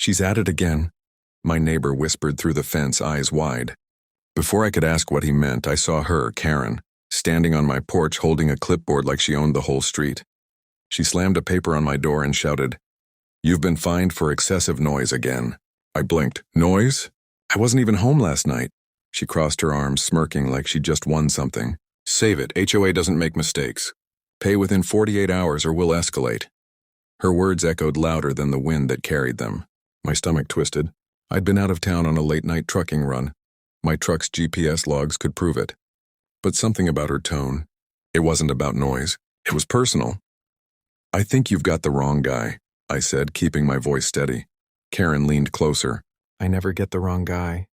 She's at it again, my neighbor whispered through the fence, eyes wide. Before I could ask what he meant, I saw her, Karen, standing on my porch holding a clipboard like she owned the whole street. She slammed a paper on my door and shouted, "You've been fined for excessive noise again." I blinked. Noise? I wasn't even home last night. She crossed her arms, smirking like she'd just won something. Save it, HOA doesn't make mistakes. Pay within 48 hours or we'll escalate. Her words echoed louder than the wind that carried them. My stomach twisted. I'd been out of town on a late-night trucking run. My truck's GPS logs could prove it. But something about her tone. It wasn't about noise. It was personal. "I think you've got the wrong guy," I said, keeping my voice steady. Karen leaned closer. "I never get the wrong guy."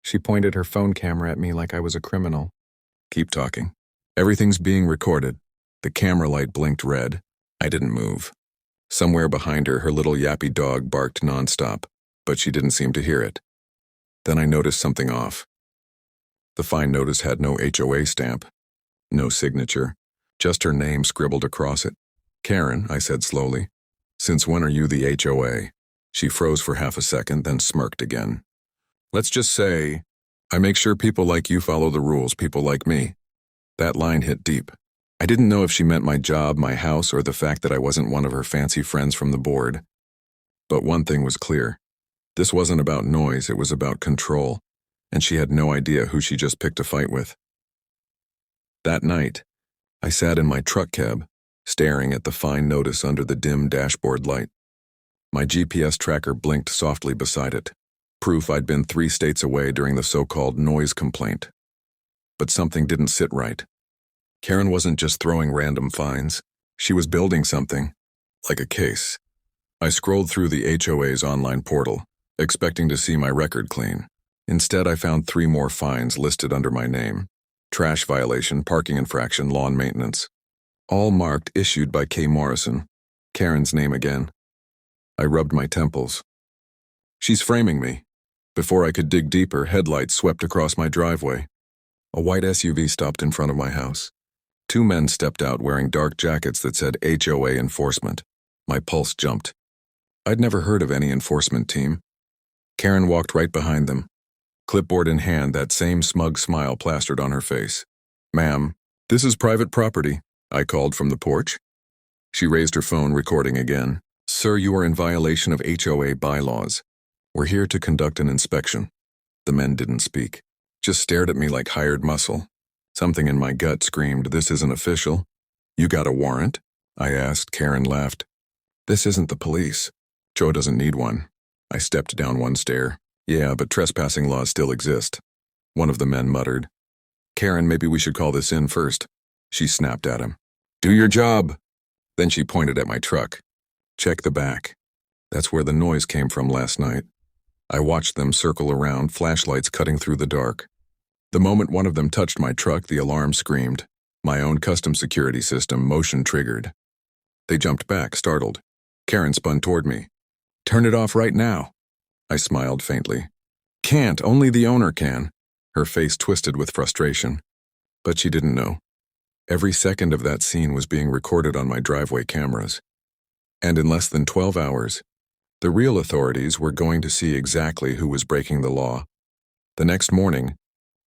She pointed her phone camera at me like I was a criminal. "Keep talking. Everything's being recorded." The camera light blinked red. I didn't move. Somewhere behind her, her little yappy dog barked nonstop, but she didn't seem to hear it. Then I noticed something off. The fine notice had no HOA stamp, no signature, just her name scribbled across it. "Karen," I said slowly, "since when are you the HOA?" She froze for half a second, then smirked again. "Let's just say, I make sure people like you follow the rules, people like me." That line hit deep. I didn't know if she meant my job, my house, or the fact that I wasn't one of her fancy friends from the board. But one thing was clear. This wasn't about noise, it was about control, and she had no idea who she just picked a fight with. That night, I sat in my truck cab, staring at the fine notice under the dim dashboard light. My GPS tracker blinked softly beside it, proof I'd been 3 states away during the so-called noise complaint. But something didn't sit right. Karen wasn't just throwing random fines. She was building something, like a case. I scrolled through the HOA's online portal, expecting to see my record clean. Instead, I found 3 more fines listed under my name: trash violation, parking infraction, lawn maintenance. All marked issued by K. Morrison. Karen's name again. I rubbed my temples. She's framing me. Before I could dig deeper, headlights swept across my driveway. A white SUV stopped in front of my house. 2 men stepped out wearing dark jackets that said HOA Enforcement. My pulse jumped. I'd never heard of any enforcement team. Karen walked right behind them. Clipboard in hand, that same smug smile plastered on her face. "Ma'am, this is private property," I called from the porch. She raised her phone, recording again. "Sir, you are in violation of HOA bylaws. We're here to conduct an inspection." The men didn't speak, just stared at me like hired muscle. Something in my gut screamed, "This isn't official." "You got a warrant?" I asked. Karen laughed. "This isn't the police. Joe doesn't need one." I stepped down one stair. "Yeah, but trespassing laws still exist." One of the men muttered. "Karen, maybe we should call this in first." She snapped at him. "Do your job." Then she pointed at my truck. "Check the back. That's where the noise came from last night." I watched them circle around, flashlights cutting through the dark. The moment one of them touched my truck, the alarm screamed. My own custom security system, motion triggered. They jumped back, startled. Karen spun toward me. "Turn it off right now." I smiled faintly. "Can't, only the owner can." Her face twisted with frustration. But she didn't know. Every second of that scene was being recorded on my driveway cameras. And in less than 12 hours, the real authorities were going to see exactly who was breaking the law. The next morning,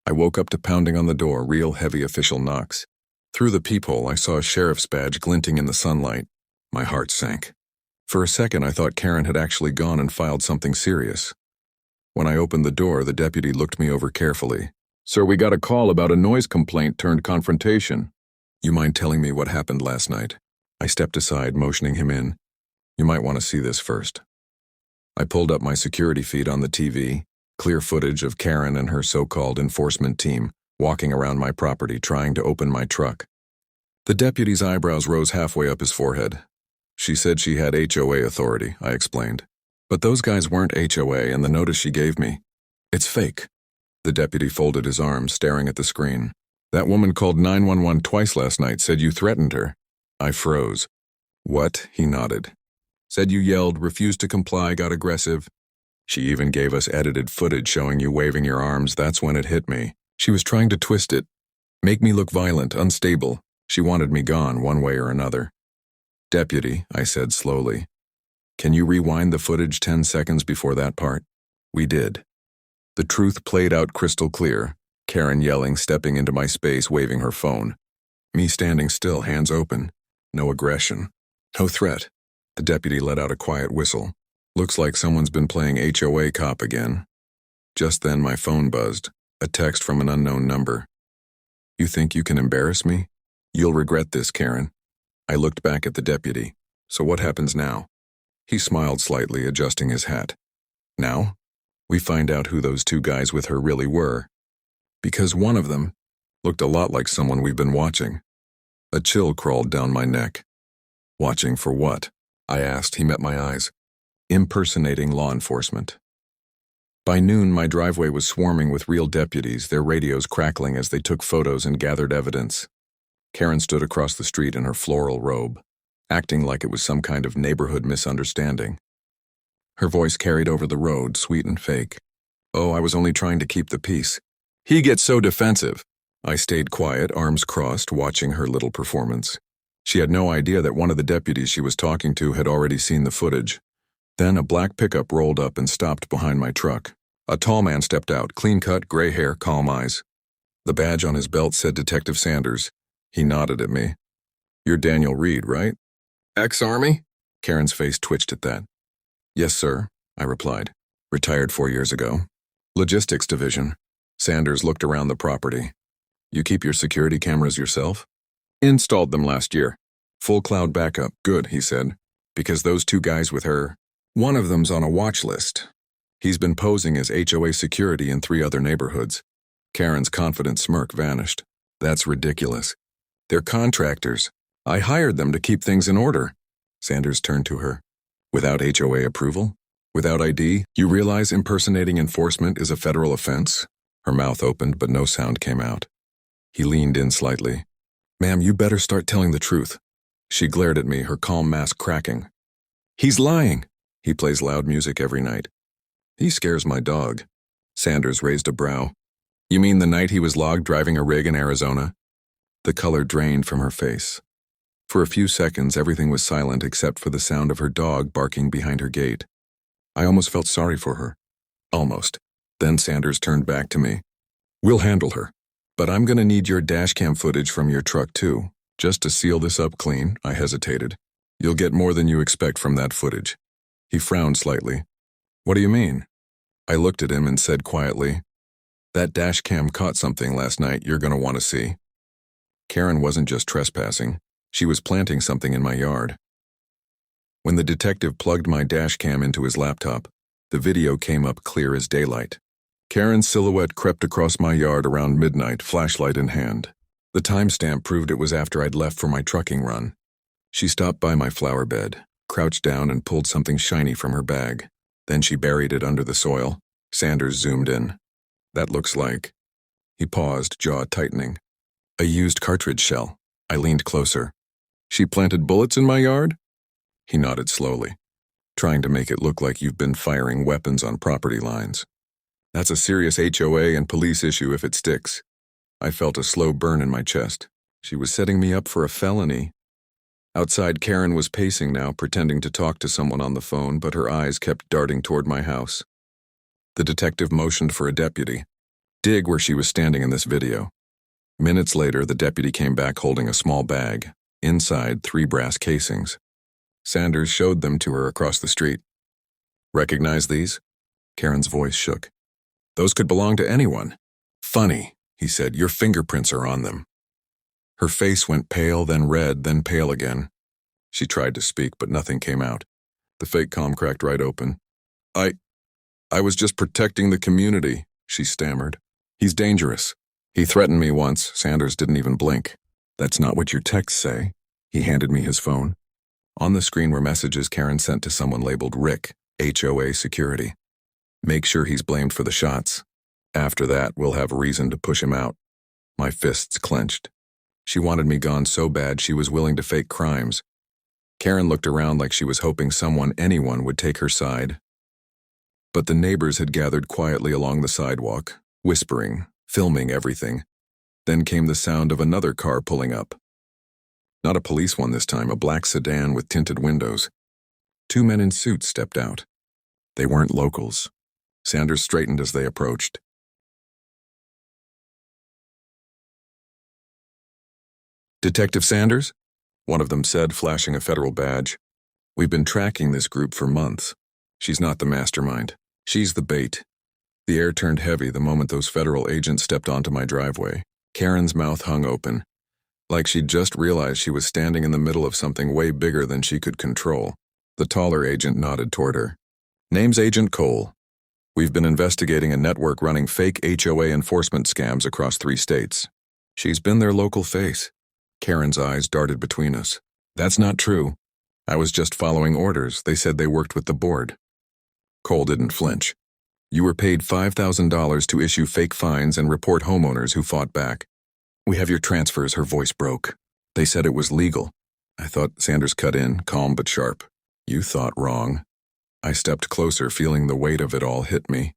I woke up to pounding on the door, real heavy official knocks. Through the peephole, I saw a sheriff's badge glinting in the sunlight. My heart sank. For a second, I thought Karen had actually gone and filed something serious. When I opened the door, the deputy looked me over carefully. "Sir, we got a call about a noise complaint turned confrontation." "You mind telling me what happened last night?" I stepped aside, motioning him in. "You might want to see this first." I pulled up my security feed on the TV, clear footage of Karen and her so-called enforcement team walking around my property trying to open my truck. The deputy's eyebrows rose halfway up his forehead. "She said she had HOA authority," I explained. "But those guys weren't HOA, and the notice she gave me, it's fake." The deputy folded his arms, staring at the screen. "That woman called 911 twice last night, said you threatened her." I froze. "What?" He nodded. "Said you yelled, refused to comply, got aggressive. She even gave us edited footage showing you waving your arms. That's when it hit me. She was trying to twist it, make me look violent, unstable. She wanted me gone one way or another." "Deputy," I said slowly, Can you rewind the footage 10 seconds before that part? We did. The truth played out crystal clear, Karen yelling, stepping into my space, waving her phone. Me standing still, hands open. No aggression. No threat. The deputy let out a quiet whistle. Looks like someone's been playing HOA cop again. Just then my phone buzzed, a text from an unknown number. You think you can embarrass me? You'll regret this, Karen. I looked back at the deputy. So what happens now? He smiled slightly, adjusting his hat. Now? We find out who those two guys with her really were. Because one of them looked a lot like someone we've been watching. A chill crawled down my neck. Watching for what? I asked. He met my eyes. Impersonating law enforcement. By noon, my driveway was swarming with real deputies, their radios crackling as they took photos and gathered evidence. Karen stood across the street in her floral robe, acting like it was some kind of neighborhood misunderstanding. Her voice carried over the road, sweet and fake. Oh, I was only trying to keep the peace. He gets so defensive. I stayed quiet, arms crossed, watching her little performance. She had no idea that one of the deputies she was talking to had already seen the footage. Then a black pickup rolled up and stopped behind my truck. A tall man stepped out, clean-cut, gray hair, calm eyes. The badge on his belt said Detective Sanders. He nodded at me. You're Daniel Reed, right? Ex-Army? Karen's face twitched at that. Yes, sir, I replied. Retired 4 years ago. Logistics division. Sanders looked around the property. You keep your security cameras yourself? Installed them last year. Full cloud backup. Good, he said. Because those two guys with her, one of them's on a watch list. He's been posing as HOA security in 3 other neighborhoods. Karen's confident smirk vanished. That's ridiculous. They're contractors. I hired them to keep things in order. Sanders turned to her. Without HOA approval? Without ID? You realize impersonating enforcement is a federal offense? Her mouth opened, but no sound came out. He leaned in slightly. Ma'am, you better start telling the truth. She glared at me, her calm mask cracking. He's lying. He plays loud music every night. He scares my dog. Sanders raised a brow. You mean the night he was logged driving a rig in Arizona? The color drained from her face. For a few seconds, everything was silent except for the sound of her dog barking behind her gate. I almost felt sorry for her. Almost. Then Sanders turned back to me. We'll handle her. But I'm gonna need your dashcam footage from your truck too. Just to seal this up clean, I hesitated. You'll get more than you expect from that footage. He frowned slightly. What do you mean? I looked at him and said quietly, that dashcam caught something last night you're gonna want to see. Karen wasn't just trespassing. She was planting something in my yard. When the detective plugged my dashcam into his laptop, the video came up clear as daylight. Karen's silhouette crept across my yard around midnight, flashlight in hand. The timestamp proved it was after I'd left for my trucking run. She stopped by my flower bed, crouched down and pulled something shiny from her bag. Then she buried it under the soil. Sanders zoomed in. That looks like... He paused, jaw tightening. A used cartridge shell. I leaned closer. She planted bullets in my yard? He nodded slowly, trying to make it look like you've been firing weapons on property lines. That's a serious HOA and police issue if it sticks. I felt a slow burn in my chest. She was setting me up for a felony. Outside, Karen was pacing now, pretending to talk to someone on the phone, but her eyes kept darting toward my house. The detective motioned for a deputy. Dig where she was standing in this video. Minutes later, the deputy came back holding a small bag. Inside, 3 brass casings. Sanders showed them to her across the street. Recognize these? Karen's voice shook. Those could belong to anyone. Funny, he said, your fingerprints are on them. Her face went pale, then red, then pale again. She tried to speak, but nothing came out. The fake calm cracked right open. I was just protecting the community, she stammered. He's dangerous. He threatened me once. Sanders didn't even blink. That's not what your texts say. He handed me his phone. On the screen were messages Karen sent to someone labeled Rick, HOA security. Make sure he's blamed for the shots. After that, we'll have reason to push him out. My fists clenched. She wanted me gone so bad she was willing to fake crimes. Karen looked around like she was hoping anyone would take her side. But the neighbors had gathered quietly along the sidewalk, whispering, filming everything. Then came the sound of another car pulling up. Not a police one this time, a black sedan with tinted windows. Two men in suits stepped out. They weren't locals. Sanders straightened as they approached. "Detective Sanders?" one of them said, flashing a federal badge. "We've been tracking this group for months. She's not the mastermind. She's the bait." The air turned heavy the moment those federal agents stepped onto my driveway. Karen's mouth hung open, like she'd just realized she was standing in the middle of something way bigger than she could control. The taller agent nodded toward her. "Name's Agent Cole. We've been investigating a network running fake HOA enforcement scams across 3 states. She's been their local face." Karen's eyes darted between us. "That's not true. I was just following orders. They said they worked with the board." Cole didn't flinch. "You were paid $5,000 to issue fake fines and report homeowners who fought back. We have your transfers." Her voice broke. "They said it was legal." I thought. Sanders cut in, calm but sharp. "You thought wrong." I stepped closer, feeling the weight of it all hit me.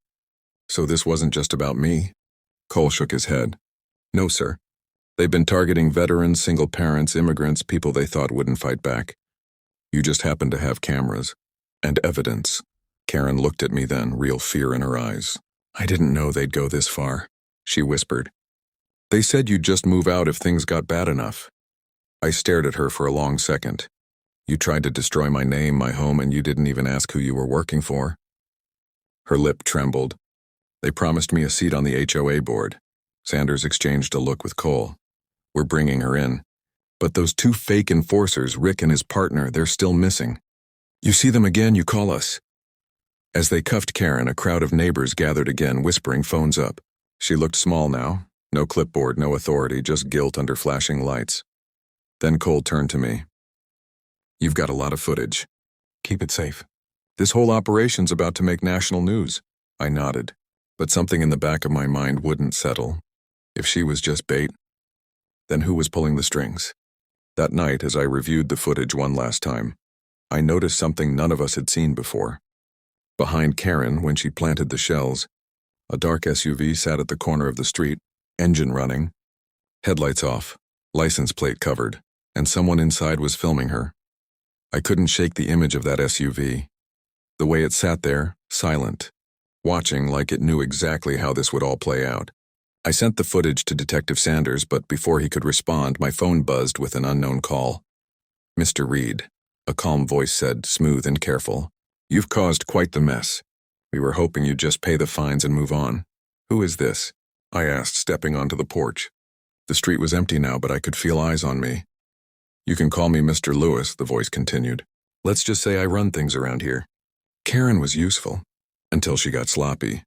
"So this wasn't just about me?" Cole shook his head. "No, sir. They've been targeting veterans, single parents, immigrants, people they thought wouldn't fight back. You just happened to have cameras. And evidence." Karen looked at me then, real fear in her eyes. "I didn't know they'd go this far," she whispered. "They said you'd just move out if things got bad enough." I stared at her for a long second. "You tried to destroy my name, my home, and you didn't even ask who you were working for?" Her lip trembled. "They promised me a seat on the HOA board." Sanders exchanged a look with Cole. "We're bringing her in. But those 2 fake enforcers, Rick and his partner, they're still missing. You see them again, you call us." As they cuffed Karen, a crowd of neighbors gathered again, whispering, "Phones up." She looked small now. No clipboard, no authority, just guilt under flashing lights. Then Cole turned to me. "You've got a lot of footage. Keep it safe. This whole operation's about to make national news." I nodded, but something in the back of my mind wouldn't settle. If she was just bait, then who was pulling the strings? That night, as I reviewed the footage one last time, I noticed something none of us had seen before. Behind Karen, when she planted the shells, a dark SUV sat at the corner of the street, engine running, headlights off, license plate covered, and someone inside was filming her. I couldn't shake the image of that SUV. The way it sat there, silent, watching like it knew exactly how this would all play out. I sent the footage to Detective Sanders, but before he could respond, my phone buzzed with an unknown call. "Mr. Reed," a calm voice said, smooth and careful. "You've caused quite the mess. We were hoping you'd just pay the fines and move on." "Who is this?" I asked, stepping onto the porch. The street was empty now, but I could feel eyes on me. "You can call me Mr. Lewis," the voice continued. "Let's just say I run things around here." Karen was useful, until she got sloppy.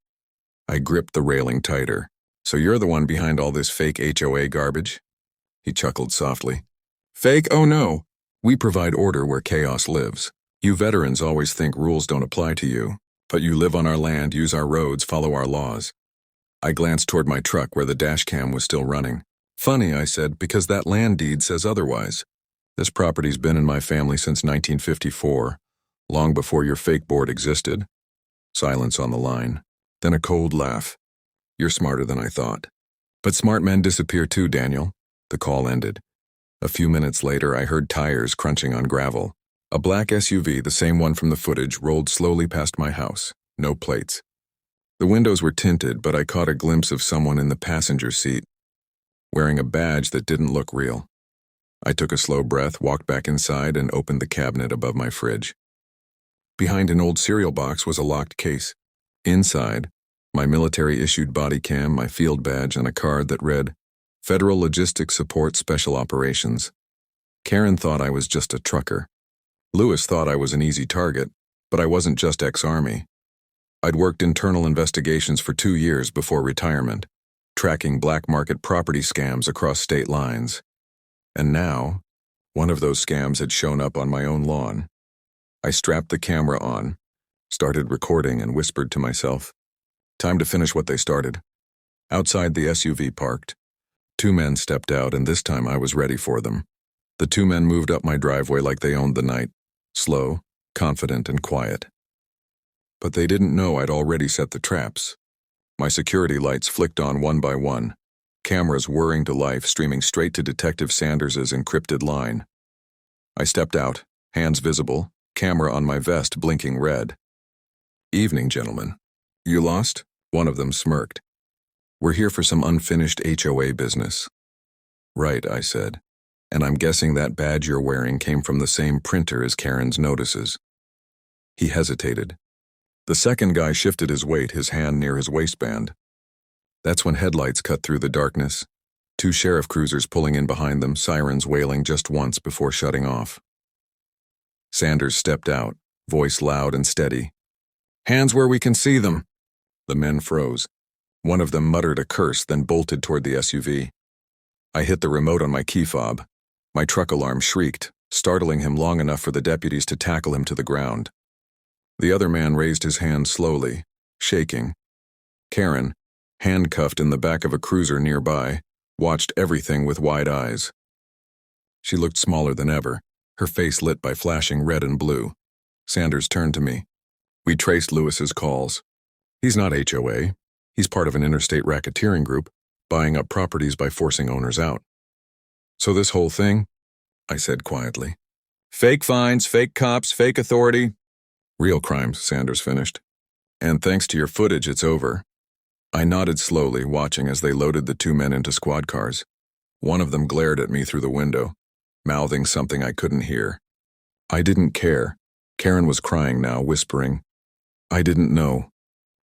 I gripped the railing tighter. "So you're the one behind all this fake HOA garbage?" He chuckled softly. "Fake? Oh no. We provide order where chaos lives. You veterans always think rules don't apply to you, but you live on our land, use our roads, follow our laws." I glanced toward my truck where the dash cam was still running. "Funny," I said, "because that land deed says otherwise. This property's been in my family since 1954, long before your fake board existed." Silence on the line. Then a cold laugh. "You're smarter than I thought. But smart men disappear too, Daniel." The call ended. A few minutes later, I heard tires crunching on gravel. A black SUV, the same one from the footage, rolled slowly past my house. No plates. The windows were tinted, but I caught a glimpse of someone in the passenger seat, wearing a badge that didn't look real. I took a slow breath, walked back inside, and opened the cabinet above my fridge. Behind an old cereal box was a locked case. Inside, my military-issued body cam, my field badge, and a card that read, "Federal Logistics Support Special Operations." Karen thought I was just a trucker. Lewis thought I was an easy target, but I wasn't just ex-Army. I'd worked internal investigations for 2 years before retirement, tracking black market property scams across state lines. And now, one of those scams had shown up on my own lawn. I strapped the camera on, started recording, and whispered to myself, "Time to finish what they started." Outside, the SUV parked. 2 men stepped out, and this time I was ready for them. The 2 men moved up my driveway like they owned the night, slow, confident, and quiet. But they didn't know I'd already set the traps. My security lights flicked on one by one, cameras whirring to life, streaming straight to Detective Sanders's encrypted line. I stepped out, hands visible, camera on my vest blinking red. "Evening, gentlemen. You lost?" One of them smirked. "We're here for some unfinished HOA business." "Right," I said. "And I'm guessing that badge you're wearing came from the same printer as Karen's notices." He hesitated. The second guy shifted his weight, his hand near his waistband. That's when headlights cut through the darkness. 2 sheriff cruisers pulling in behind them, sirens wailing just once before shutting off. Sanders stepped out, voice loud and steady. "Hands where we can see them." The men froze. One of them muttered a curse, then bolted toward the SUV. I hit the remote on my key fob. My truck alarm shrieked, startling him long enough for the deputies to tackle him to the ground. The other man raised his hand slowly, shaking. Karen, handcuffed in the back of a cruiser nearby, watched everything with wide eyes. She looked smaller than ever, her face lit by flashing red and blue. Sanders turned to me. "We traced Lewis's calls. He's not HOA. He's part of an interstate racketeering group, buying up properties by forcing owners out." "So this whole thing," I said quietly. "Fake fines, fake cops, fake authority." "Real crimes," Sanders finished. "And thanks to your footage, it's over." I nodded slowly, watching as they loaded the 2 men into squad cars. One of them glared at me through the window, mouthing something I couldn't hear. I didn't care. Karen was crying now, whispering, "I didn't know.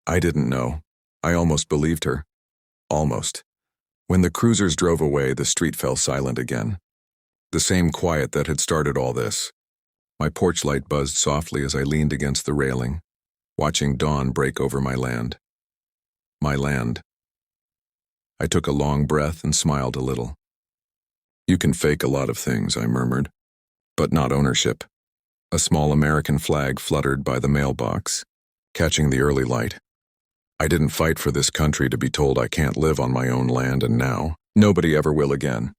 I didn't know." I almost believed her. Almost. When the cruisers drove away, the street fell silent again. The same quiet that had started all this. My porch light buzzed softly as I leaned against the railing, watching dawn break over my land. My land. I took a long breath and smiled a little. "You can fake a lot of things," I murmured, "but not ownership." A small American flag fluttered by the mailbox, catching the early light. I didn't fight for this country to be told I can't live on my own land, and now, nobody ever will again.